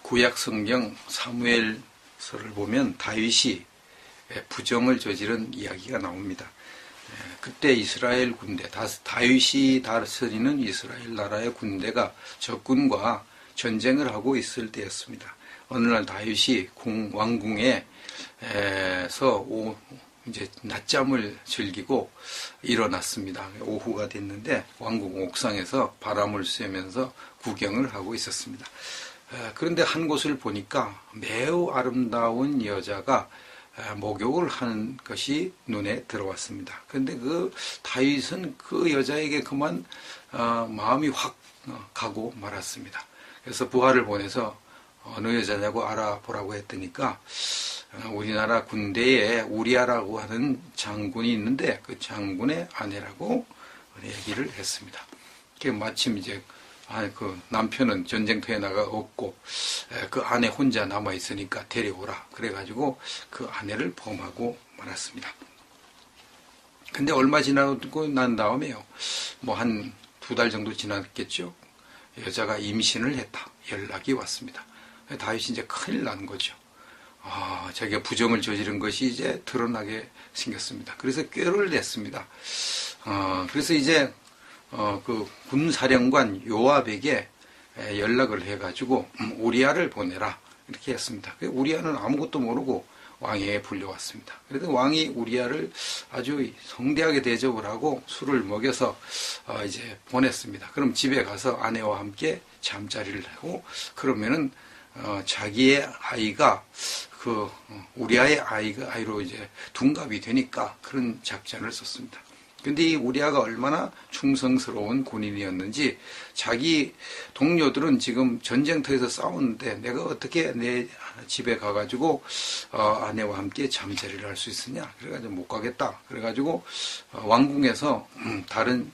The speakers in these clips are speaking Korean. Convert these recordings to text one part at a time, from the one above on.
구약 성경 사무엘서를 보면 다윗이 부정을 저지른 이야기가 나옵니다. 그때 이스라엘 군대, 다윗이 다스리는 이스라엘 나라의 군대가 적군과 전쟁을 하고 있을 때였습니다. 어느 날 다윗이 왕궁에서 이제 낮잠을 즐기고 일어났습니다. 오후가 됐는데 왕궁 옥상에서 바람을 쐬면서 구경을 하고 있었습니다. 그런데 한 곳을 보니까 매우 아름다운 여자가 목욕을 하는 것이 눈에 들어왔습니다. 그런데 다윗은 그 여자에게 그만 마음이 확 가고 말았습니다. 그래서 부하를 보내서 어느 여자냐고 알아보라고 했더니까 우리나라 군대에 우리아라고 하는 장군이 있는데 그 장군의 아내라고 얘기를 했습니다. 마침 이제 그 남편은 전쟁터에 나가 없고 그 아내 혼자 남아 있으니까 데려오라. 그래가지고 그 아내를 범하고 말았습니다. 근데 얼마 지나고 난 다음에요. 뭐 한 2달 정도 지났겠죠. 여자가 임신을 했다. 연락이 왔습니다. 다윗이 이제 큰일 난 거죠. 자기가 부정을 저지른 것이 이제 드러나게 생겼습니다. 그래서 꾀를 냈습니다. 그래서 이제 그 군사령관 요압에게 연락을 해가지고 우리아를 보내라 이렇게 했습니다. 우리아는 아무것도 모르고 왕에게 불려왔습니다. 그래서 왕이 우리아를 아주 성대하게 대접을 하고 술을 먹여서 이제 보냈습니다. 그럼 집에 가서 아내와 함께 잠자리를 하고 그러면은 자기의 아이가 우리아의 아이로 이제 둔갑이 되니까 그런 작전을 썼습니다. 근데 이 우리아가 얼마나 충성스러운 군인이었는지 자기 동료들은 지금 전쟁터에서 싸우는데 내가 어떻게 내 집에 가가지고 아내와 함께 잠자리를 할 수 있으냐. 그래가지고 못 가겠다. 그래가지고 왕궁에서 다른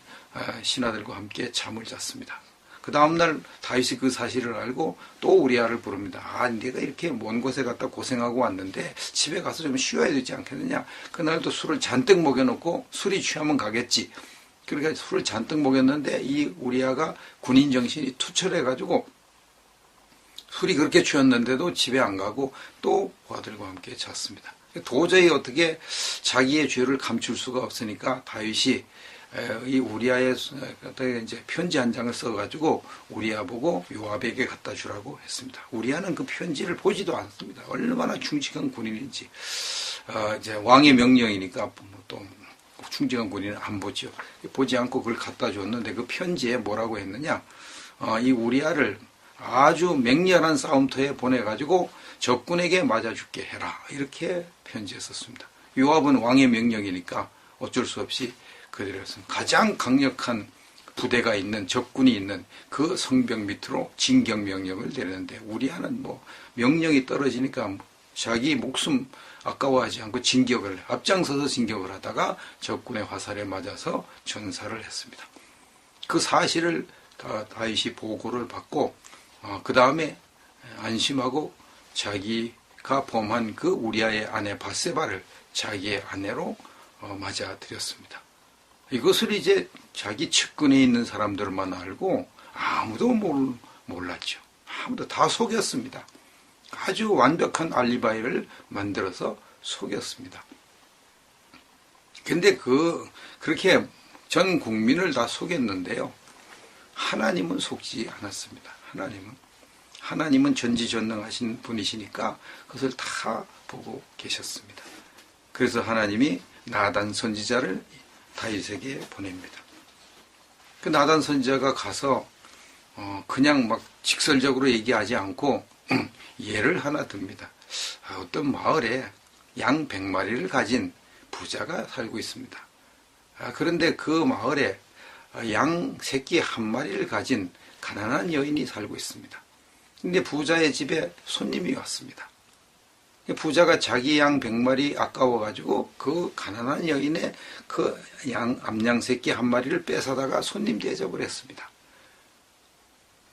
신하들과 함께 잠을 잤습니다. 그 다음날 다윗이 그 사실을 알고 또 우리아를 부릅니다. 내가 이렇게 먼 곳에 갔다 고생하고 왔는데 집에 가서 좀 쉬어야 되지 않겠느냐. 그날도 술을 잔뜩 먹여놓고 술이 취하면 가겠지. 그러니까 술을 잔뜩 먹였는데 이 우리아가 군인 정신이 투철해가지고 술이 그렇게 취했는데도 집에 안 가고 또 부하들과 함께 잤습니다. 도저히 어떻게 자기의 죄를 감출 수가 없으니까 다윗이 이 우리아의 이제 편지 한 장을 써가지고 우리아 보고 요압에게 갖다 주라고 했습니다. 우리아는 그 편지를 보지도 않습니다. 얼마나 충직한 군인인지. 이제 왕의 명령이니까 또 충직한 군인은 안 보죠. 보지 않고 그걸 갖다 줬는데 그 편지에 뭐라고 했느냐. 이 우리아를 아주 맹렬한 싸움터에 보내가지고 적군에게 맞아 죽게 해라. 이렇게 편지에 썼습니다. 요압은 왕의 명령이니까 어쩔 수 없이 그대로 가장 강력한 부대가 있는 적군이 있는 그 성벽 밑으로 진격 명령을 내리는데 우리아는 뭐 명령이 떨어지니까 자기 목숨 아까워하지 않고 앞장서서 진격을 하다가 적군의 화살에 맞아서 전사를 했습니다. 그 사실을 다윗이 보고를 받고 그 다음에 안심하고 자기가 범한 그 우리아의 아내 바세바를 자기의 아내로 맞아들였습니다. 이것을 이제 자기 측근에 있는 사람들만 알고 아무도 몰랐죠. 아무도 다 속였습니다. 아주 완벽한 알리바이를 만들어서 속였습니다. 근데 그렇게 전 국민을 다 속였는데요. 하나님은 속지 않았습니다. 하나님은 전지전능하신 분이시니까 그것을 다 보고 계셨습니다. 그래서 하나님이 나단 선지자를 다윗에게 보냅니다. 그 나단 선지자가 가서 그냥 막 직설적으로 얘기하지 않고 예를 하나 듭니다. 어떤 마을에 양 100마리를 가진 부자가 살고 있습니다. 그런데 그 마을에 양 새끼 1마리를 가진 가난한 여인이 살고 있습니다. 근데 부자의 집에 손님이 왔습니다. 부자가 자기 양 100마리 아까워가지고 그 가난한 여인의 그 암양 새끼 1마리를 뺏어다가 손님 대접을 했습니다.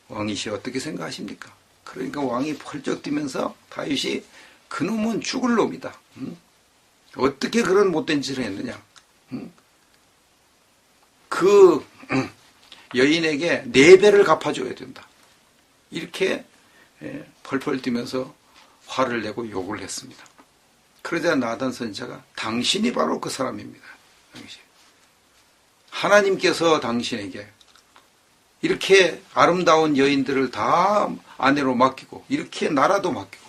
왕이시 어떻게 생각하십니까? 그러니까 왕이 펄쩍 뛰면서 다윗이 그놈은 죽을 놈이다. 어떻게 그런 못된 짓을 했느냐. 그 여인에게 4배를 갚아줘야 된다. 이렇게 펄펄 뛰면서 화를 내고 욕을 했습니다. 그러자 나단 선지자가 당신이 바로 그 사람입니다. 당신. 하나님께서 당신에게 이렇게 아름다운 여인들을 다 아내로 맡기고 이렇게 나라도 맡기고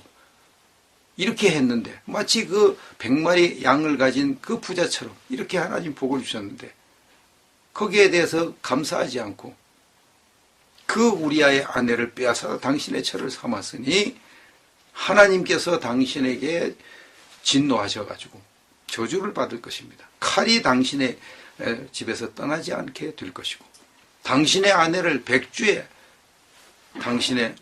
이렇게 했는데 마치 그 100마리 양을 가진 그 부자처럼 이렇게 하나님 복을 주셨는데 거기에 대해서 감사하지 않고 그 우리아의 아내를 빼앗아 당신의 처를 삼았으니 하나님께서 당신에게 진노하셔가지고 저주를 받을 것입니다. 칼이 당신의 집에서 떠나지 않게 될 것이고 당신의 아내를 백주에 당신의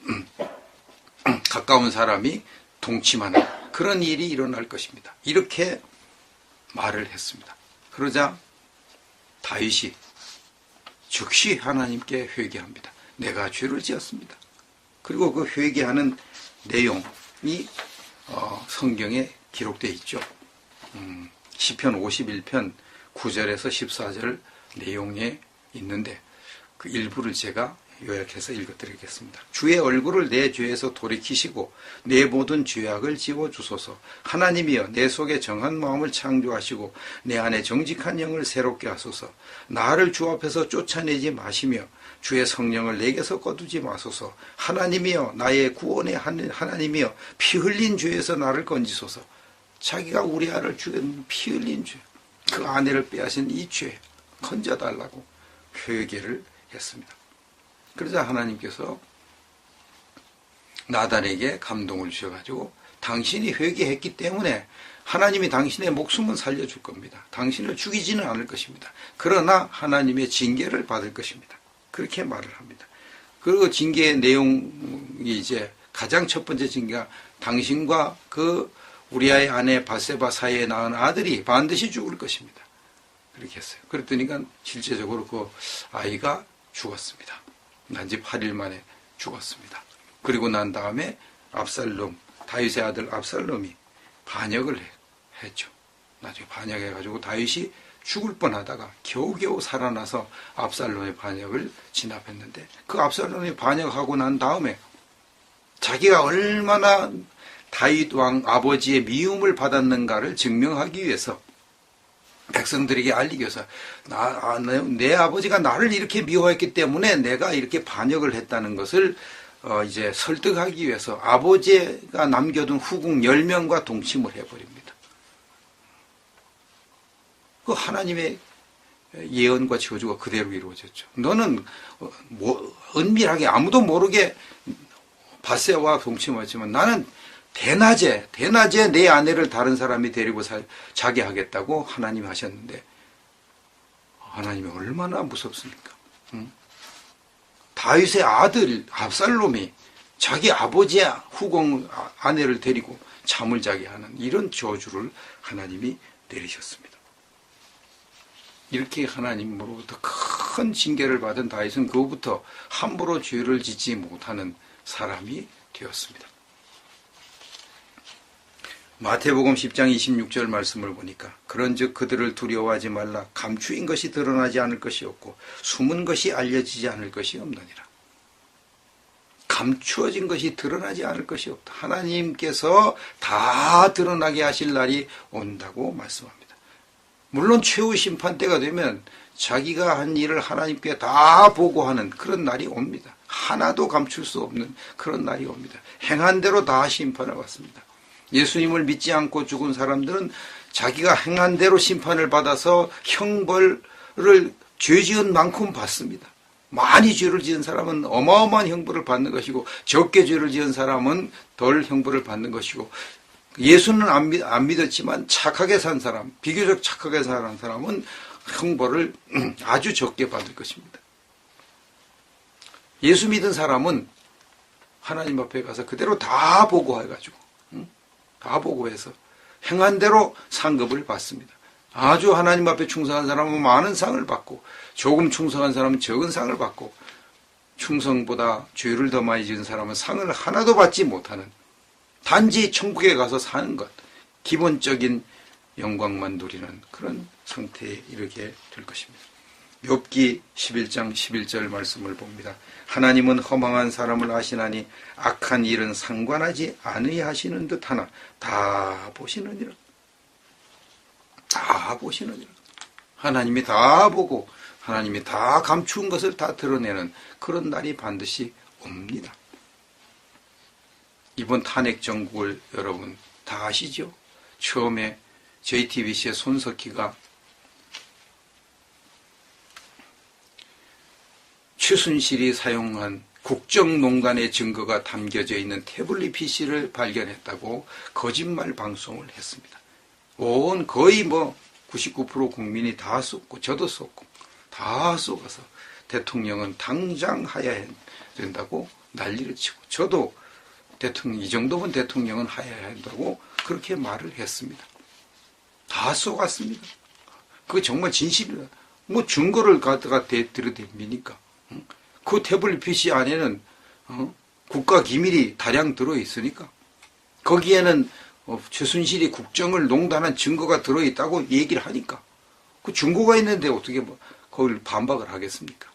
가까운 사람이 동침하는 그런 일이 일어날 것입니다. 이렇게 말을 했습니다. 그러자 다윗이 즉시 하나님께 회개합니다. 내가 죄를 지었습니다. 그리고 그 회개하는 내용이 성경에 기록되어 있죠. 시편 51편 9절에서 14절 내용에 있는데 그 일부를 제가 요약해서 읽어드리겠습니다. 주의 얼굴을 내 죄에서 돌이키시고 내 모든 죄악을 지워주소서. 하나님이여 내 속에 정한 마음을 창조하시고 내 안에 정직한 영을 새롭게 하소서. 나를 주 앞에서 쫓아내지 마시며 주의 성령을 내게서 거두지 마소서. 하나님이여 나의 구원의 하나님이여 피 흘린 죄에서 나를 건지소서. 자기가 우리 아를 죽인 피 흘린 죄, 그 아내를 빼앗은 이 죄 건져달라고 회개를 했습니다. 그러자 하나님께서 나단에게 감동을 주셔가지고 당신이 회개했기 때문에 하나님이 당신의 목숨은 살려줄 겁니다. 당신을 죽이지는 않을 것입니다. 그러나 하나님의 징계를 받을 것입니다. 그렇게 말을 합니다. 그리고 징계의 내용이 이제 가장 첫 번째 징계가 당신과 그 우리아의 아내 바세바 사이에 낳은 아들이 반드시 죽을 것입니다. 그렇게 했어요. 그랬더니까 실제적으로 그 아이가 죽었습니다. 난지 8일 만에 죽었습니다. 그리고 난 다음에 압살롬, 다윗의 아들 압살롬이 반역을 했죠. 나중에 반역해가지고 다윗이 죽을 뻔하다가 겨우겨우 살아나서 압살롬의 반역을 진압했는데 그 압살롬이 반역하고 난 다음에 자기가 얼마나 다윗 왕 아버지의 미움을 받았는가를 증명하기 위해서 백성들에게 알리기 위해서 내 아버지가 나를 이렇게 미워했기 때문에 내가 이렇게 반역을 했다는 것을 이제 설득하기 위해서 아버지가 남겨둔 후궁 10명과 동침을 해버립니다. 그 하나님의 예언과 저주가 그대로 이루어졌죠. 너는 은밀하게 아무도 모르게 바세와 동침했지만 나는 대낮에 내 아내를 다른 사람이 데리고 자게 하겠다고 하나님이 하셨는데 하나님이 얼마나 무섭습니까? 다윗의 아들 압살롬이 자기 아버지의 후궁 아내를 데리고 잠을 자게 하는 이런 저주를 하나님이 내리셨습니다. 이렇게 하나님으로부터 큰 징계를 받은 다윗은 그후부터 함부로 죄를 짓지 못하는 사람이 되었습니다. 마태복음 10장 26절 말씀을 보니까 그런즉 그들을 두려워하지 말라. 감추인 것이 드러나지 않을 것이 없고 숨은 것이 알려지지 않을 것이 없느니라. 감추어진 것이 드러나지 않을 것이 없다. 하나님께서 다 드러나게 하실 날이 온다고 말씀합니다. 물론 최후 심판 때가 되면 자기가 한 일을 하나님께 다 보고하는 그런 날이 옵니다. 하나도 감출 수 없는 그런 날이 옵니다. 행한 대로 다 심판을 받습니다. 예수님을 믿지 않고 죽은 사람들은 자기가 행한 대로 심판을 받아서 형벌을 죄 지은 만큼 받습니다. 많이 죄를 지은 사람은 어마어마한 형벌을 받는 것이고 적게 죄를 지은 사람은 덜 형벌을 받는 것이고 예수는 안 믿었지만 착하게 산 사람, 비교적 착하게 산 사람은 형벌을 아주 적게 받을 것입니다. 예수 믿은 사람은 하나님 앞에 가서 그대로 다 보고해가지고 다 보고해서 행한 대로 상급을 받습니다. 아주 하나님 앞에 충성한 사람은 많은 상을 받고 조금 충성한 사람은 적은 상을 받고 충성보다 죄를 더 많이 지은 사람은 상을 하나도 받지 못하는 단지 천국에 가서 사는 것, 기본적인 영광만 누리는 그런 상태에 이르게 될 것입니다. 욥기 11장 11절 말씀을 봅니다. 하나님은 허망한 사람을 아시나니 악한 일은 상관하지 아니하시는 듯하나 다 보시느니라. 다 보시느니라. 하나님이 다 보고 하나님이 다 감추은 것을 다 드러내는 그런 날이 반드시 옵니다. 이번 탄핵 정국을 여러분 다 아시죠? 처음에 JTBC의 손석희가 최순실이 사용한 국정농단의 증거가 담겨져 있는 태블릿 PC를 발견했다고 거짓말 방송을 했습니다. 온 거의 99% 국민이 다 쏟고 저도 쏟고 다 쏟아서 대통령은 당장 하야해야 된다고 난리를 치고 저도 대통령 이 정도면 대통령은 하야해야 한다고 그렇게 말을 했습니다. 다 쏘갔습니다. 그거 정말 진실이다. 증거를 갖다가 들이댑니까? 그 태블릿 PC 안에는 국가 기밀이 다량 들어있으니까 거기에는 최순실이 국정을 농단한 증거가 들어있다고 얘기를 하니까 그 증거가 있는데 어떻게 그걸 반박을 하겠습니까?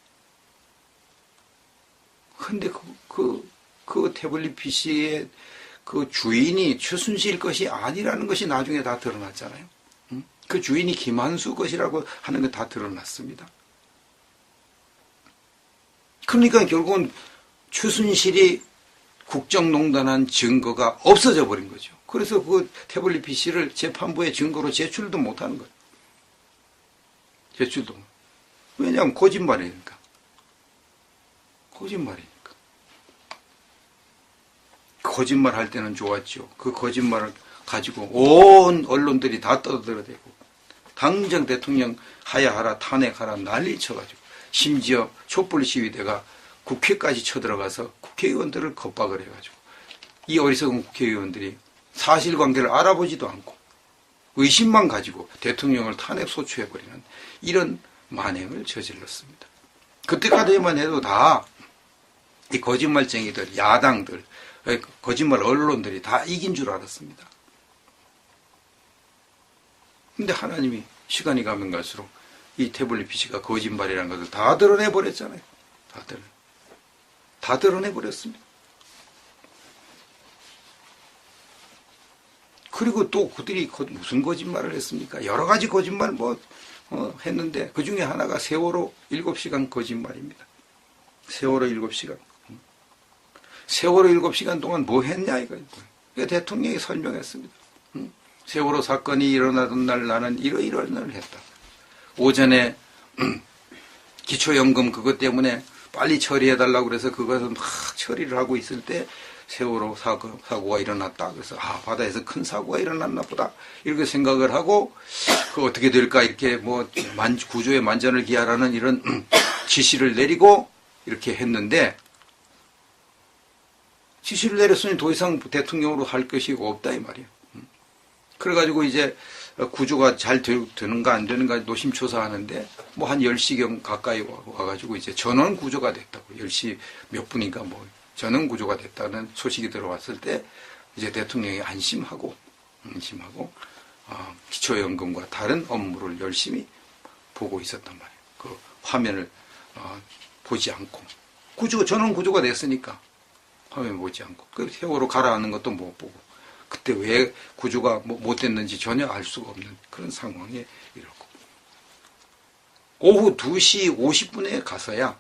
근데 그 태블릿 PC의 그 주인이 최순실 것이 아니라는 것이 나중에 다 드러났잖아요. 그 주인이 김한수 것이라고 하는 게 다 드러났습니다. 그러니까 결국은 최순실이 국정농단한 증거가 없어져 버린 거죠. 그래서 그 태블릿 PC를 재판부에 증거로 제출도 못하는 거예요. 제출도. 왜냐하면 거짓말이니까. 거짓말이니까. 거짓말 할 때는 좋았죠. 그 거짓말을 가지고 온 언론들이 다 떠들어대고 당장 대통령 하야하라 탄핵하라 난리 쳐가지고 심지어 촛불 시위대가 국회까지 쳐들어가서 국회의원들을 겁박을 해가지고 이 어리석은 국회의원들이 사실관계를 알아보지도 않고 의심만 가지고 대통령을 탄핵 소추해버리는 이런 만행을 저질렀습니다. 그때까지만 해도 다 이 거짓말쟁이들, 야당들, 거짓말 언론들이 다 이긴 줄 알았습니다. 근데 하나님이 시간이 가면 갈수록 이 태블릿 PC가 거짓말이라는 것을 다 드러내버렸잖아요. 다 드러내버렸습니다. 그리고 또 그들이 무슨 거짓말을 했습니까? 여러 가지 거짓말 했는데 그 중에 하나가 세월호 7시간 거짓말입니다. 세월호 7시간. 세월호 7시간 동안 뭐 했냐 이거예요. 대통령이 설명했습니다. 세월호 사건이 일어나던 날 나는 이러이러한 일을 했다. 오전에 기초연금 그것 때문에 빨리 처리해달라고 그래서 그것을 막 처리를 하고 있을 때 세월호 사고가 일어났다. 그래서 바다에서 큰 사고가 일어났나 보다. 이렇게 생각을 하고 그 어떻게 될까 이렇게 구조의 만전을 기하라는 이런 지시를 내리고 이렇게 했는데 지시를 내렸으니 더 이상 대통령으로 할 것이 없다 이 말이에요. 그래가지고 이제 구조가 잘 되는가 안 되는가 노심초사하는데 한 10시경 가까이 와가지고 이제 전원 구조가 됐다고 10시 몇 분인가 전원 구조가 됐다는 소식이 들어왔을 때 이제 대통령이 안심하고 기초연금과 다른 업무를 열심히 보고 있었단 말이에요. 그 화면을 보지 않고 전원 구조가 됐으니까 화면 보지 않고 그 세월호 가라앉는 것도 못 보고 그때 왜 구조가 못 됐는지 전혀 알 수가 없는 그런 상황에 이르고 오후 2시 50분에 가서야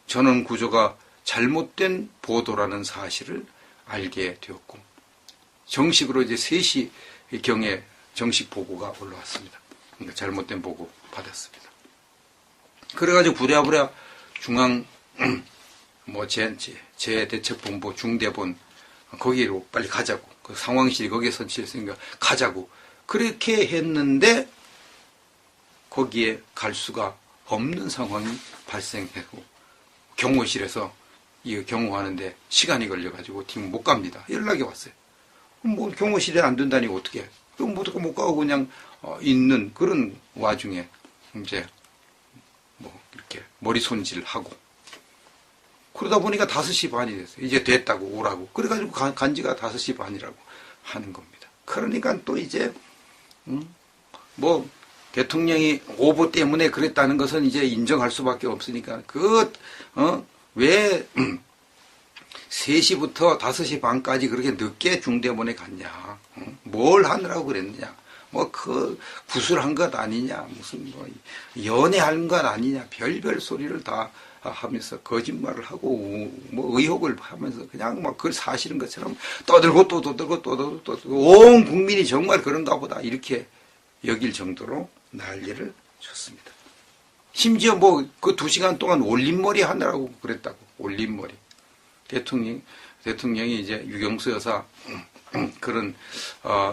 전원 구조가 잘못된 보도라는 사실을 알게 되었고 정식으로 이제 3시경에 정식 보고가 올라왔습니다. 그러니까 잘못된 보고 받았습니다. 그래가지고 부랴부랴 중앙 재대책본부 중대본 거기로 빨리 가자고 그 상황실이 거기에 설치했으니까 가자고 그렇게 했는데 거기에 갈 수가 없는 상황이 발생했고 경호실에서 이 경호하는데 시간이 걸려가지고 팀 못 갑니다. 연락이 왔어요. 경호실에 안 된다니 어떻게? 그럼 못 가고 그냥 있는 그런 와중에 이제 이렇게 머리 손질하고 그러다 보니까 5시 반이 됐어요. 이제 됐다고 오라고. 그래가지고 간지가 5시 반이라고 하는 겁니다. 그러니까 또 이제 대통령이 오보 때문에 그랬다는 것은 이제 인정할 수밖에 없으니까, 왜 3시부터 5시 반까지 그렇게 늦게 중대본에 갔냐? 뭘 하느라고 그랬느냐? 구술한 것 아니냐? 무슨 연애한 것 아니냐? 별별 소리를 다 하면서 거짓말을 하고, 의혹을 하면서 그냥 그걸 사실인 것처럼 떠들고 또 떠들고 온 국민이 정말 그런가 보다. 이렇게 여길 정도로 난리를 쳤습니다. 심지어 그 2시간 동안 올림머리 하느라고 그랬다고. 올림머리. 대통령이 이제 유경수 여사 그런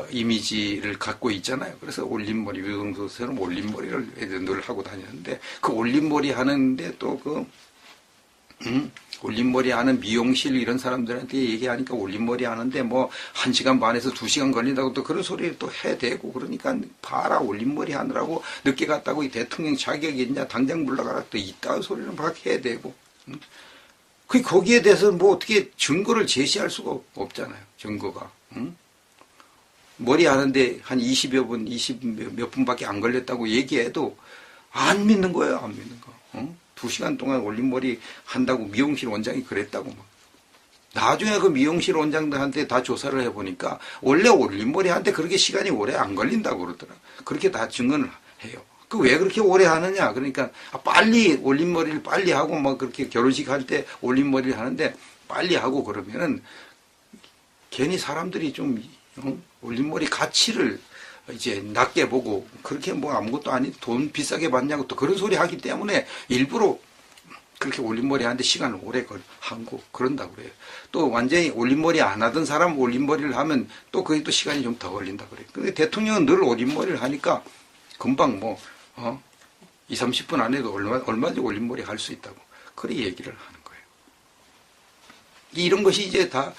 이미지를 갖고 있잖아요. 그래서 올림머리, 유경수 여사는 올림머리를 늘 하고 다녔는데, 그 올림머리 하는데 또 올림머리 하는 미용실 이런 사람들한테 얘기하니까 올림머리 하는데 1시간 반에서 2시간 걸린다고 또 그런 소리를 또 해대고, 그러니까 봐라, 올림머리 하느라고 늦게 갔다고 이 대통령 자격이 있냐, 당장 물러가라, 또 이따위 소리를 막 해대고. 거기에 대해서 어떻게 증거를 제시할 수가 없잖아요. 증거가. 머리 하는데 한 20여 분, 20 몇 분밖에 안 걸렸다고 얘기해도 안 믿는 거예요. 안 믿는 거. 2시간 동안 올림머리 한다고 미용실 원장이 그랬다고 나중에 그 미용실 원장들한테 다 조사를 해보니까 원래 올림머리 한테 그렇게 시간이 오래 안 걸린다고 그러더라. 그렇게 다 증언을 해요. 왜 그렇게 오래 하느냐? 그러니까 빨리 올림머리를 빨리 하고 그렇게 결혼식 할 때 올림머리를 하는데 빨리 하고 그러면은 괜히 사람들이 좀 올림머리 가치를 이제 낮게 보고, 그렇게 아무것도 아니 돈 비싸게 받냐고 또 그런 소리 하기 때문에 일부러 그렇게 올림머리 하는데 시간을 오래 하고 그런다고 그래요. 또 완전히 올림머리 안 하던 사람 올림머리를 하면 또 그게 또 시간이 좀 더 걸린다고 그래요. 근데 대통령은 늘 올림머리를 하니까 금방 2, 30분 안에도 얼마든지 올림머리 할 수 있다고 그렇게 얘기를 하는 거예요. 이런 것이 이제 다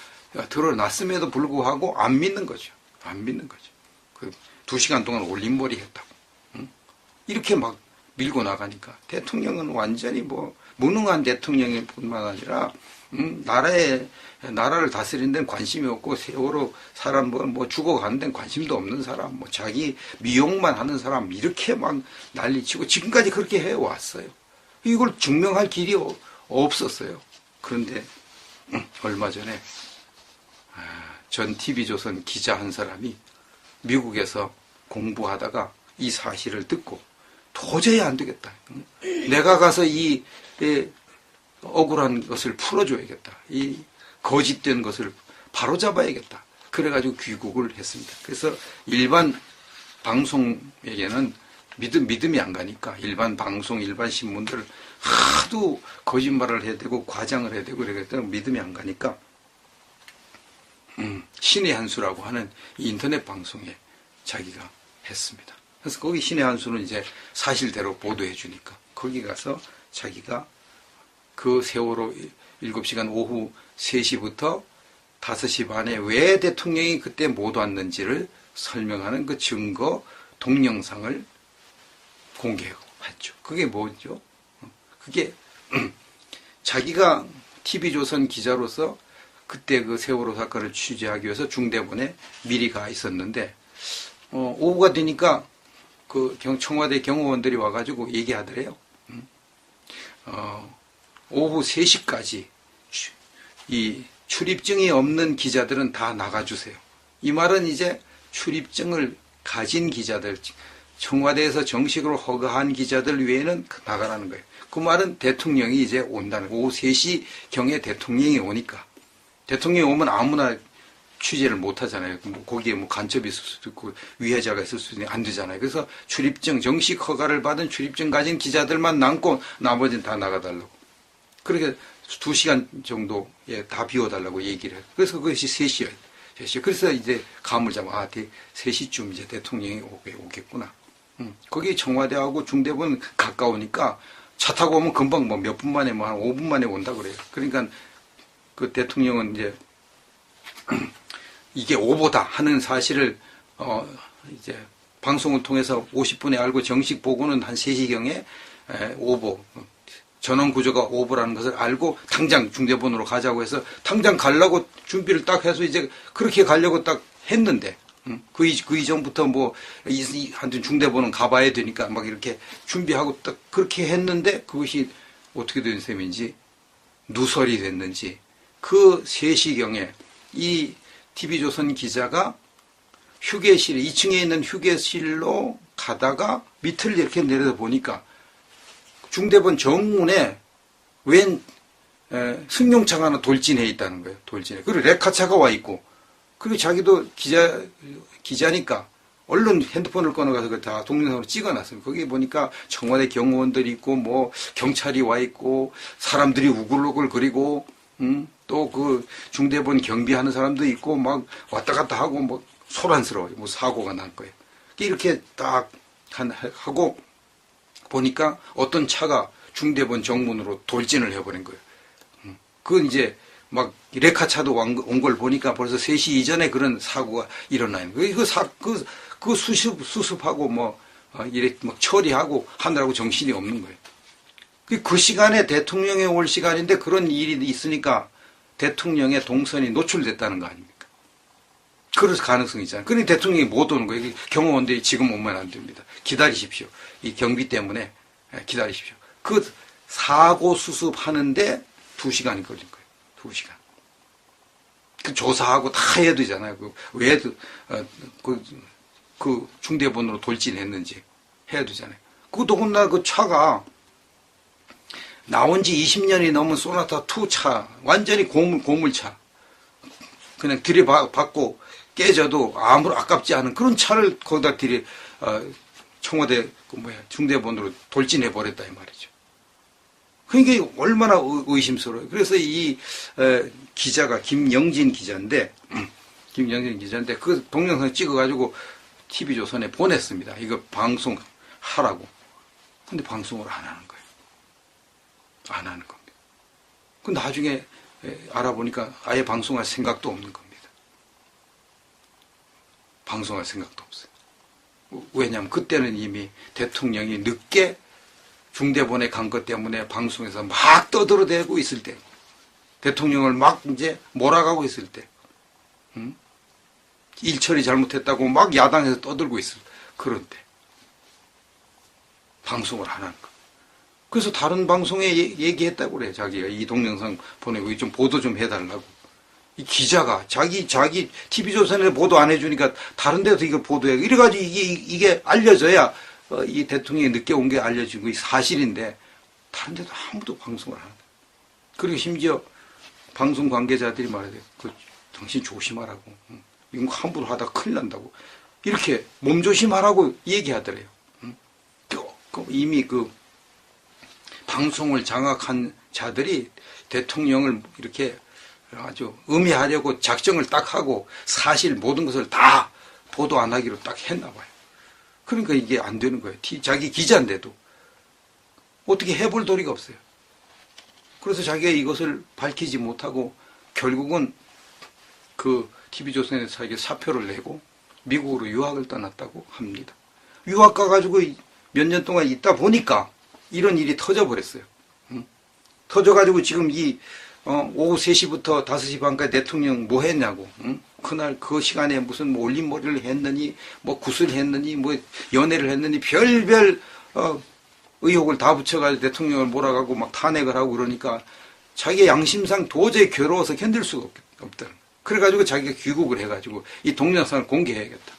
드러났음에도 불구하고 안 믿는 거죠. 안 믿는 거죠. 2시간 동안 올림머리 했다고. 이렇게 밀고 나가니까 대통령은 완전히 무능한 대통령일 뿐만 아니라 나라를 다스리는 데는 관심이 없고, 세월호 사람 죽어가는 데는 관심도 없는 사람, 자기 미용만 하는 사람, 이렇게 난리치고 지금까지 그렇게 해왔어요. 이걸 증명할 길이 없었어요. 그런데 얼마 전에 전 TV조선 기자 한 사람이 미국에서 공부하다가 이 사실을 듣고 도저히 안 되겠다. 내가 가서 이 억울한 것을 풀어줘야겠다. 이 거짓된 것을 바로잡아야겠다. 그래가지고 귀국을 했습니다. 그래서 일반 방송에게는 믿음이 안 가니까 일반 방송, 일반 신문들 하도 거짓말을 해야 되고 과장을 해야 되고 그러니까 믿음이 안 가니까 신의 한 수라고 하는 인터넷 방송에 자기가 했습니다. 그래서 거기 신의 한 수는 이제 사실대로 보도해 주니까 거기 가서 자기가 그 세월호 7시간 오후 3시부터 5시 반에 왜 대통령이 그때 못 왔는지를 설명하는 그 증거 동영상을 공개했죠. 그게 뭐죠? 그게 자기가 TV조선 기자로서 그때 그 세월호 사건을 취재하기 위해서 중대본에 미리 가 있었는데 오후가 되니까 그 청와대 경호원들이 와가지고 얘기하더래요. 오후 3시까지 이 출입증이 없는 기자들은 다 나가주세요. 이 말은 이제 출입증을 가진 기자들, 청와대에서 정식으로 허가한 기자들 외에는 나가라는 거예요. 그 말은 대통령이 이제 온다는 거예요. 오후 3시경에 대통령이 오니까. 대통령이 오면 아무나 취재를 못 하잖아요. 거기에 간첩이 있을 수도 있고 위해자가 있을 수도 있는데 안 되잖아요. 그래서 출입증, 정식 허가를 받은 출입증 가진 기자들만 남고 나머지는 다 나가달라고. 그렇게 2시간 정도에 다 비워달라고 얘기를 해요. 그래서 그것이 3시예요. 그래서 이제 감을 잡아 3시쯤 이제 대통령이 오겠구나. 거기 청와대하고 중대본 가까우니까 차 타고 오면 금방 몇 분 만에 한 5분 만에 온다 그래요. 그러니까 그 대통령은 이제 이게 오보다 하는 사실을 이제 방송을 통해서 50분에 알고 정식 보고는 한 3시경에 오보 전원 구조가 오보라는 것을 알고 당장 중대본으로 가자고 해서 당장 가려고 준비를 딱 해서 이제 그렇게 가려고 딱 했는데 그 이전부터 뭐, 한튼 중대본은 가봐야 되니까 막 이렇게 준비하고 딱 그렇게 했는데 그것이 어떻게 된 셈인지 누설이 됐는지 그 3시경에 이 TV조선 기자가 휴게실, 2층에 있는 휴게실로 가다가 밑을 이렇게 내려다 보니까 중대본 정문에 웬 승용차가 하나 돌진해 있다는 거예요. 돌진해. 그리고 레카차가 와 있고, 그리고 자기도 기자니까 얼른 핸드폰을 꺼내가서 그 다 동영상으로 찍어놨어요. 거기 보니까 청와대 경호원들이 있고, 뭐 경찰이 와 있고, 사람들이 우글우글 거리고, 또 그 중대본 경비하는 사람도 있고, 막 왔다 갔다 하고, 뭐 소란스러워요. 뭐 사고가 날 거예요. 이렇게 딱 하고 보니까 어떤 차가 중대본 정문으로 돌진을 해버린 거예요. 그건 이제 막 레카차도 온 걸 보니까 벌써 3시 이전에 그런 사고가 일어나 있는 거예요. 그 수습하고 뭐 이래 막 처리하고 하느라고 정신이 없는 거예요. 그 시간에 대통령이 올 시간인데 그런 일이 있으니까 대통령의 동선이 노출됐다는 거 아닙니까? 그럴 가능성이 있잖아요. 그러니 대통령이 못 오는 거예요. 경호원들이 지금 오면 안 됩니다. 기다리십시오. 이 경비 때문에 기다리십시오. 그 사고 수습하는데 2시간이 걸린 거예요. 2시간. 그 조사하고 다 해야 되잖아요. 왜 그 중대본으로 돌진했는지 해야 되잖아요. 더군다나 그 차가 나온 지 20년이 넘은 소나타 2 차, 완전히 고물차. 그냥 들이받고 깨져도 아무런 아깝지 않은 그런 차를 거기다 청와대 중대본으로 돌진해 버렸다 이 말이죠. 그러니까 얼마나 의심스러워요. 그래서 이 기자가 김영진 기자인데 그 동영상 찍어가지고 TV조선에 보냈습니다. 이거 방송하라고. 근데 방송을 안 하는 거예요. 안 하는 겁니다. 그 나중에 알아보니까 아예 방송할 생각도 없는 겁니다. 방송할 생각도 없어요. 왜냐하면 그때는 이미 대통령이 늦게 중대본에 간 것 때문에 방송에서 막 떠들어대고 있을 때, 대통령을 막 이제 몰아가고 있을 때, 일처리 잘못했다고 막 야당에서 떠들고 있을 그런 때 방송을 안 하는 거. 그래서 다른 방송에 얘기했다고 그래. 자기가 이 동영상 보내고 좀 보도 좀 해달라고. 이 기자가 자기 TV조선에 보도 안 해주니까 다른 데서 이거 보도해. 이래가지고 이게 알려져야 이 대통령이 늦게 온 게 알려진 거 사실인데 다른 데도 아무도 방송을 안 한다. 그리고 심지어 방송 관계자들이 말해야 돼. 당신 조심하라고. 이거 함부로 하다 큰일 난다고. 이렇게 몸조심하라고 얘기하더래요. 이미 방송을 장악한 자들이 대통령을 이렇게 아주 음해하려고 작정을 딱 하고 사실 모든 것을 다 보도 안 하기로 딱 했나 봐요. 그러니까 이게 안 되는 거예요. 자기 기자인데도 어떻게 해볼 도리가 없어요. 그래서 자기가 이것을 밝히지 못하고 결국은 그 TV조선에서 자기가 사표를 내고 미국으로 유학을 떠났다고 합니다. 유학 가가지고 몇 년 동안 있다 보니까 이런 일이 터져버렸어요. 터져가지고 지금 오후 3시부터 5시 반까지 대통령 뭐 했냐고. 그날 그 시간에 무슨 뭐 올림머리를 했느니, 뭐 굿을 했느니, 뭐 연애를 했느니, 별별, 의혹을 다 붙여가지고 대통령을 몰아가고 막 탄핵을 하고 그러니까 자기 양심상 도저히 괴로워서 견딜 수가 없다. 그래가지고 자기가 귀국을 해가지고 이 동영상을 공개해야겠다.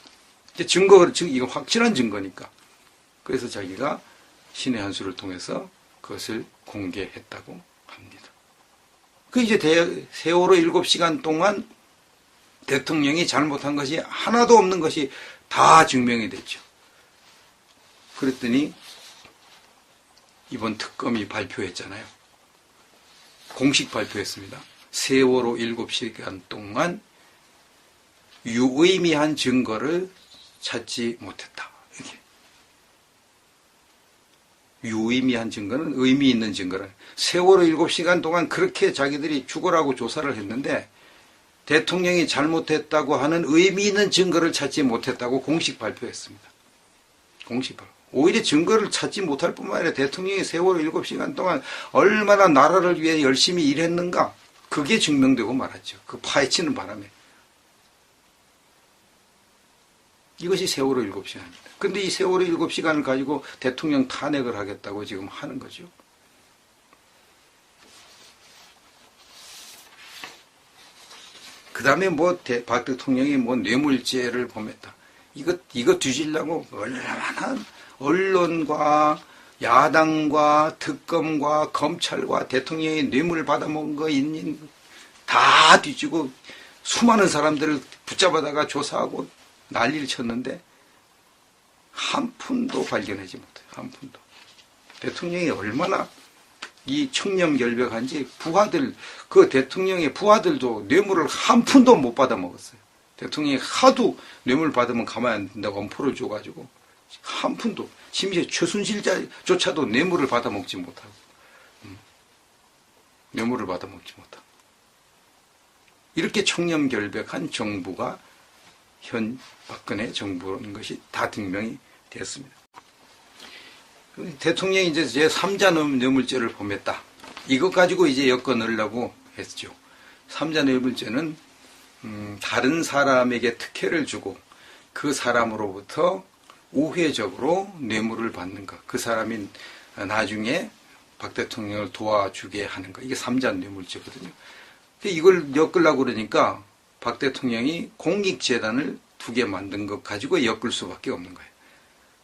이거 확실한 증거니까. 그래서 자기가 신의 한 수를 통해서 그것을 공개했다고 합니다. 이제 세월호 7시간 동안 대통령이 잘못한 것이 하나도 없는 것이 다 증명이 됐죠. 그랬더니 이번 특검이 발표했잖아요. 공식 발표했습니다. 세월호 7시간 동안 유의미한 증거를 찾지 못했다. 이렇게. 유의미한 증거는 의미 있는 증거를. 세월호 7시간 동안 그렇게 자기들이 죽어라고 조사를 했는데 대통령이 잘못했다고 하는 의미 있는 증거를 찾지 못했다고 공식 발표했습니다. 공식 발표. 오히려 증거를 찾지 못할 뿐만 아니라 대통령이 세월호 7시간 동안 얼마나 나라를 위해 열심히 일했는가 그게 증명되고 말았죠. 그 파헤치는 바람에. 이것이 세월호 7시간입니다. 근데 이 세월호 7시간을 가지고 대통령 탄핵을 하겠다고 지금 하는 거죠. 그 다음에 박 대통령이 뇌물죄를 범했다. 이거 뒤지려고 얼마나 언론과 야당과 특검과 검찰과 대통령이 뇌물을 받아먹은 거 있는 다 뒤지고 수많은 사람들을 붙잡아다가 조사하고 난리를 쳤는데 한 푼도 발견하지 못해요. 한 푼도. 대통령이 얼마나 이 청렴결백한지 그 대통령의 부하들도 뇌물을 한 푼도 못 받아먹었어요. 대통령이 하도 뇌물 받으면 가만히 안 된다고 엄포를 줘가지고 한 푼도, 심지어 최순실조차도 뇌물을 받아먹지 못하고 뇌물을 받아먹지 못하고 이렇게 청렴결백한 정부가 현 박근혜 정부인 것이 다 증명이 됐습니다. 대통령이 이제 제3자 뇌물죄를 범했다. 이것 가지고 이제 엮어넣으려고 했죠. 3자 뇌물죄는 다른 사람에게 특혜를 주고 그 사람으로부터 우회적으로 뇌물을 받는 것. 그 사람이 나중에 박 대통령을 도와주게 하는 것. 이게 3자 뇌물죄거든요. 근데 이걸 엮으려고 그러니까 박 대통령이 공익재단을 2개 만든 것 가지고 엮을 수밖에 없는 거예요.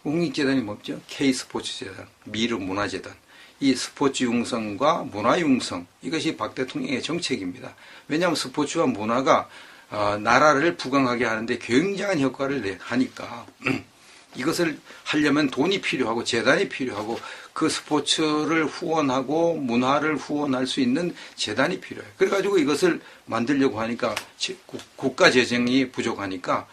공익재단이 뭐죠? K스포츠재단, 미르문화재단. 이 스포츠 융성과 문화 융성, 이것이 박 대통령의 정책입니다. 왜냐하면 스포츠와 문화가 나라를 부강하게 하는데 굉장한 효과를 하니까 이것을 하려면 돈이 필요하고 재단이 필요하고 그 스포츠를 후원하고 문화를 후원할 수 있는 재단이 필요해요. 그래가지고 이것을 만들려고 하니까 국가 재정이 부족하니까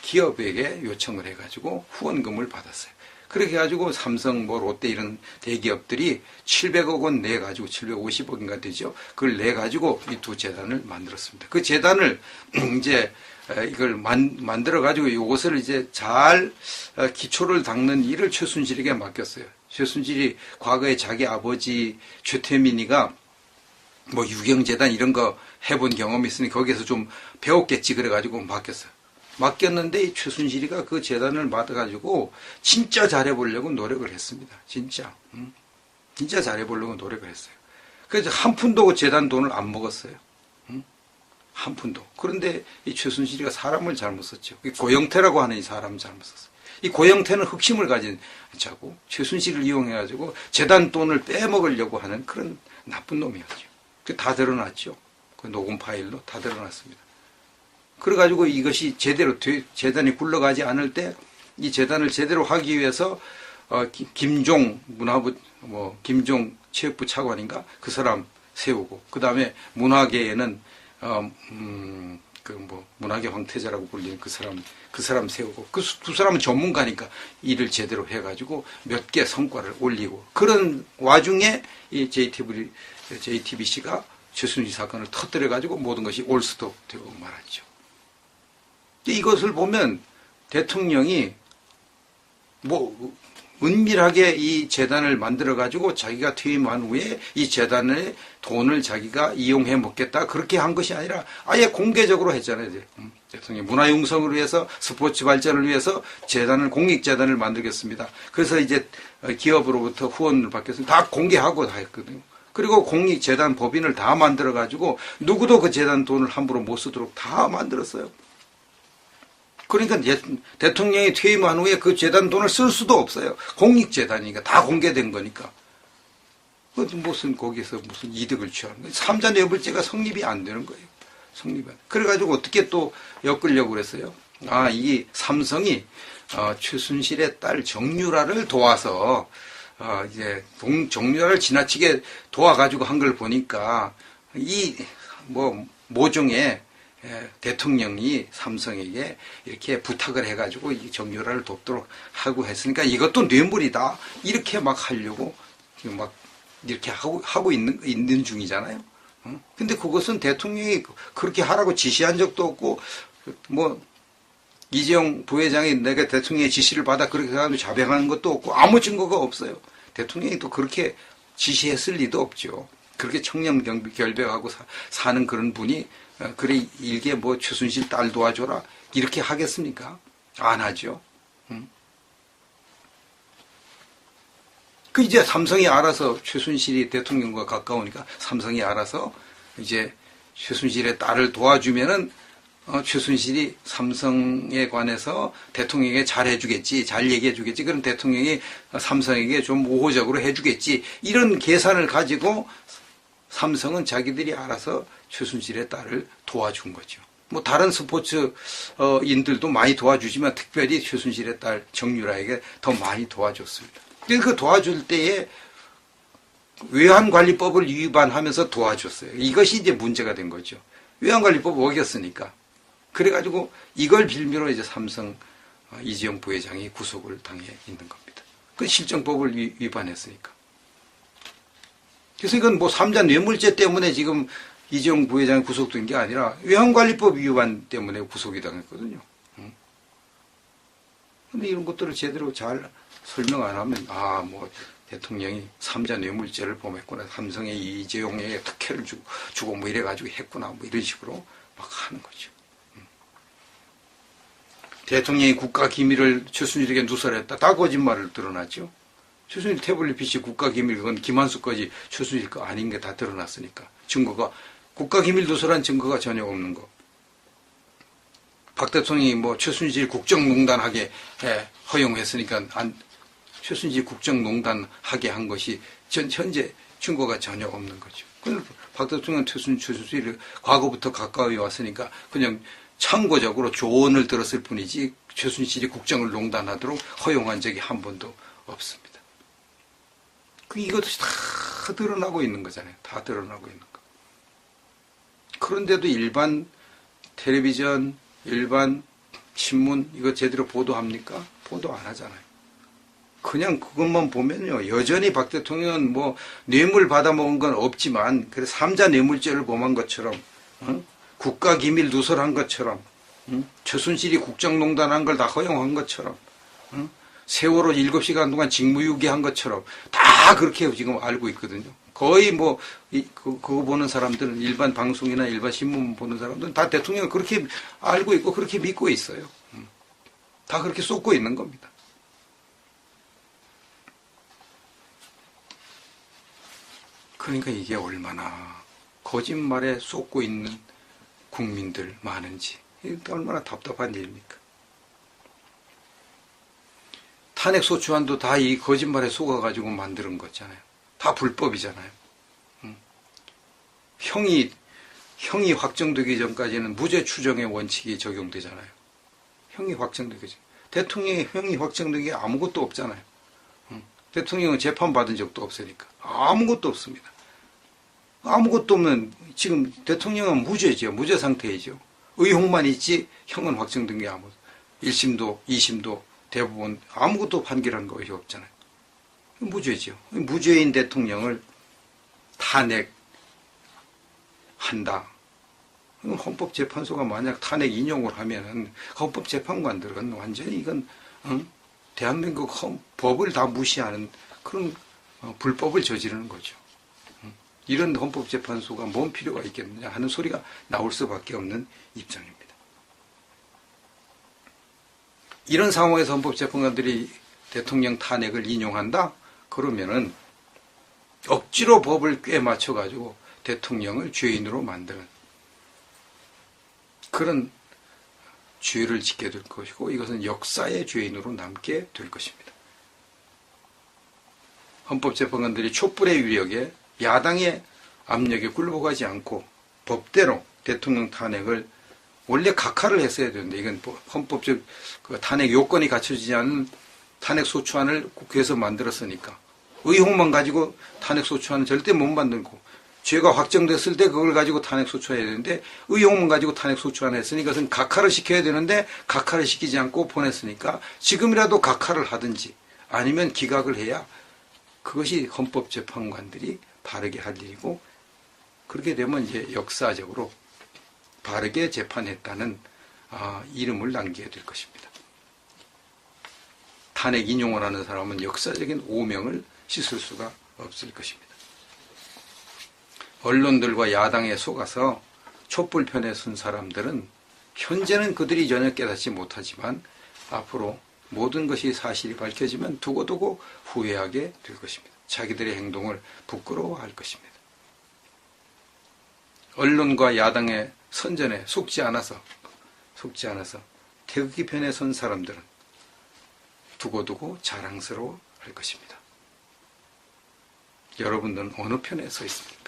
기업에게 요청을 해가지고 후원금을 받았어요. 그렇게 해가지고 삼성, 롯데 이런 대기업들이 700억 원 내가지고 750억인가 되죠. 그걸 내가지고 이 2 재단을 만들었습니다. 그 재단을 이제 이걸 만들어가지고 이것을 이제 잘 기초를 닦는 일을 최순실에게 맡겼어요. 최순실이 과거에 자기 아버지 최태민이가 유경재단 이런 거 해본 경험이 있으니 거기에서 좀 배웠겠지 그래가지고 맡겼어요. 맡겼는데 이 최순실이가 그 재단을 맡아가지고 진짜 잘해보려고 노력을 했습니다. 진짜 잘해보려고 노력을 했어요. 그래서 한 푼도 그 재단 돈을 안 먹었어요. 한 푼도. 그런데 이 최순실이가 사람을 잘못 썼죠. 고영태라고 하는 이 사람을 잘못 썼어요. 이 고영태는 흑심을 가진 자고 최순실을 이용해가지고 재단 돈을 빼먹으려고 하는 그런 나쁜 놈이었죠. 그게 다 드러났죠. 그 녹음 파일로 다 드러났습니다. 그래가지고 이것이 제대로 재단이 굴러가지 않을 때 이 재단을 제대로 하기 위해서 김종 문화부 김종 체육부 차관인가 그 사람 세우고 그 다음에 문화계에는 문화계 황태자라고 불리는 그 사람 세우고 그 2사람은 전문가니까 일을 제대로 해가지고 몇 개 성과를 올리고 그런 와중에 이 JTBC가 최순실 사건을 터뜨려가지고 모든 것이 올스톱 되고 말았죠. 이것을 보면 대통령이 은밀하게 이 재단을 만들어가지고 자기가 퇴임한 후에 이 재단의 돈을 자기가 이용해 먹겠다 그렇게 한 것이 아니라 아예 공개적으로 했잖아요. 대통령이 문화융성을 위해서 스포츠 발전을 위해서 공익재단을 만들겠습니다. 그래서 이제 기업으로부터 후원을 받겠습니다. 다 공개하고 다 했거든요. 그리고 공익재단 법인을 다 만들어가지고 누구도 그 재단 돈을 함부로 못 쓰도록 다 만들었어요. 그러니까 대통령이 퇴임한 후에 그 재단 돈을 쓸 수도 없어요. 공익재단이니까 다 공개된 거니까. 거기서 무슨 이득을 취하는 거예요. 3자 뇌물죄가 성립이 안 되는 거예요. 그래가지고 어떻게 또 엮으려고 그랬어요? 이 삼성이 최순실의 딸 정유라를 도와서 이제 정유라를 지나치게 도와가지고 한 걸 보니까 모종의 대통령이 삼성에게 이렇게 부탁을 해가지고 이 정유라를 돕도록 하고 했으니까 이것도 뇌물이다. 이렇게 막 하려고 지금 막 이렇게 하고 있는 중이잖아요. 근데 그것은 대통령이 그렇게 하라고 지시한 적도 없고, 이재용 부회장이 내가 대통령의 지시를 받아 그렇게 해가지고 자백하는 것도 없고 아무 증거가 없어요. 대통령이 또 그렇게 지시했을 리도 없죠. 그렇게 청렴결백하고 사는 그런 분이 그래 일개 최순실 딸 도와줘라 이렇게 하겠습니까? 안 하죠. 그 이제 삼성이 알아서 최순실이 대통령과 가까우니까 삼성이 알아서 이제 최순실의 딸을 도와주면은 최순실이 삼성에 관해서 대통령에게 잘 해주겠지, 잘 얘기해 주겠지, 그럼 대통령이 삼성에게 좀 우호적으로 해주겠지, 이런 계산을 가지고 삼성은 자기들이 알아서 최순실의 딸을 도와준 거죠. 뭐 다른 스포츠인들도 많이 도와주지만 특별히 최순실의 딸 정유라에게 더 많이 도와줬습니다. 그 도와줄 때에 외환관리법을 위반하면서 도와줬어요. 이것이 이제 문제가 된 거죠. 외환관리법 어겼으니까. 그래가지고 이걸 빌미로 이제 삼성 이재용 부회장이 구속을 당해 있는 겁니다. 그 실정법을 위반했으니까. 그래서 이건 뭐 3자 뇌물죄 때문에 지금 이재용 부회장이 구속된 게 아니라 외환관리법 위반 때문에 구속이 당했거든요. 근데 이런 것들을 제대로 잘 설명 안 하면, 뭐, 대통령이 3자 뇌물죄를 범했구나. 삼성의 이재용에게 특혜를 주고 뭐 이래가지고 했구나. 뭐 이런 식으로 막 하는 거죠. 대통령이 국가기밀을 최순실에게 누설했다. 다 거짓말을 드러났죠. 최순실 태블릿 PC 국가기밀, 그건 김한수 거지 최순실 거 아닌 게 다 드러났으니까. 증거가, 국가기밀 누설한 증거가 전혀 없는 거. 박 대통령이 뭐 최순실 국정농단 하게 허용했으니까 최순실 국정농단 하게 한 것이 현재 증거가 전혀 없는 거죠. 박 대통령은 최순실이 과거부터 가까이 왔으니까 그냥 참고적으로 조언을 들었을 뿐이지 최순실이 국정을 농단하도록 허용한 적이 한 번도 없습니다. 이것도 다 드러나고 있는 거잖아요. 다 드러나고 있는 거. 그런데도 일반 텔레비전, 일반 신문 이거 제대로 보도합니까? 보도 안 하잖아요. 그냥 그것만 보면요, 여전히 박 대통령은 뭐 뇌물 받아먹은 건 없지만 그래 3자 뇌물죄를 범한 것처럼, 국가기밀 누설한 것처럼, 최순실이 국정농단한 걸 다 허용한 것처럼, 세월호 7시간 동안 직무유기한 것처럼 다 그렇게 지금 알고 있거든요. 거의 뭐 그거 보는 사람들은, 일반 방송이나 일반 신문 보는 사람들은 다 대통령을 그렇게 알고 있고 그렇게 믿고 있어요. 다 그렇게 쏟고 있는 겁니다. 그러니까 이게 얼마나 거짓말에 쏟고 있는 국민들 많은지, 얼마나 답답한 일입니까? 탄핵소추안도 다 이 거짓말에 속아가지고 만드는 거잖아요. 다 불법이잖아요. 형이 확정되기 전까지는 무죄 추정의 원칙이 적용되잖아요. 형이 확정되기 전. 대통령의 형이 확정되기 아무것도 없잖아요. 대통령은 재판받은 적도 없으니까. 아무것도 없습니다. 아무것도 없는, 지금 대통령은 무죄죠. 무죄 상태이죠. 의혹만 있지 형은 확정된 게 아무것도. 1심도 2심도 대부분 아무것도 판결한 것이 없잖아요. 무죄죠. 무죄인 대통령을 탄핵한다. 헌법재판소가 만약 탄핵 인용을 하면은 헌법재판관들은 완전히 이건 대한민국 법을 다 무시하는 그런 불법을 저지르는 거죠. 이런 헌법재판소가 뭔 필요가 있겠느냐 하는 소리가 나올 수밖에 없는 입장입니다. 이런 상황에서 헌법재판관들이 대통령 탄핵을 인용한다? 그러면은 억지로 법을 꽤 맞춰가지고 대통령을 죄인으로 만드는 그런 죄를 짓게 될 것이고, 이것은 역사의 죄인으로 남게 될 것입니다. 헌법재판관들이 촛불의 위력에, 야당의 압력에 굴복하지 않고 법대로 대통령 탄핵을, 원래 각하를 했어야 되는데, 이건 헌법적 탄핵 요건이 갖춰지지 않은 탄핵소추안을 국회에서 만들었으니까, 의혹만 가지고 탄핵소추안은 절대 못 만들고, 죄가 확정됐을 때 그걸 가지고 탄핵소추안해야 되는데, 의혹만 가지고 탄핵소추안을 했으니까 그것은 각하를 시켜야 되는데 각하를 시키지 않고 보냈으니까 지금이라도 각하를 하든지 아니면 기각을 해야 그것이 헌법재판관들이 바르게 할 일이고, 그렇게 되면 이제 역사적으로 바르게 재판했다는 이름을 남기게 될 것입니다. 탄핵 인용을 하는 사람은 역사적인 오명을 씻을 수가 없을 것입니다. 언론들과 야당에 속아서 촛불편에 선 사람들은 현재는 그들이 전혀 깨닫지 못하지만 앞으로 모든 것이 사실이 밝혀지면 두고두고 후회하게 될 것입니다. 자기들의 행동을 부끄러워할 것입니다. 언론과 야당의 선전에 속지 않아서 태극기 편에 선 사람들은 두고두고 자랑스러워 할 것입니다. 여러분들은 어느 편에 서 있습니까?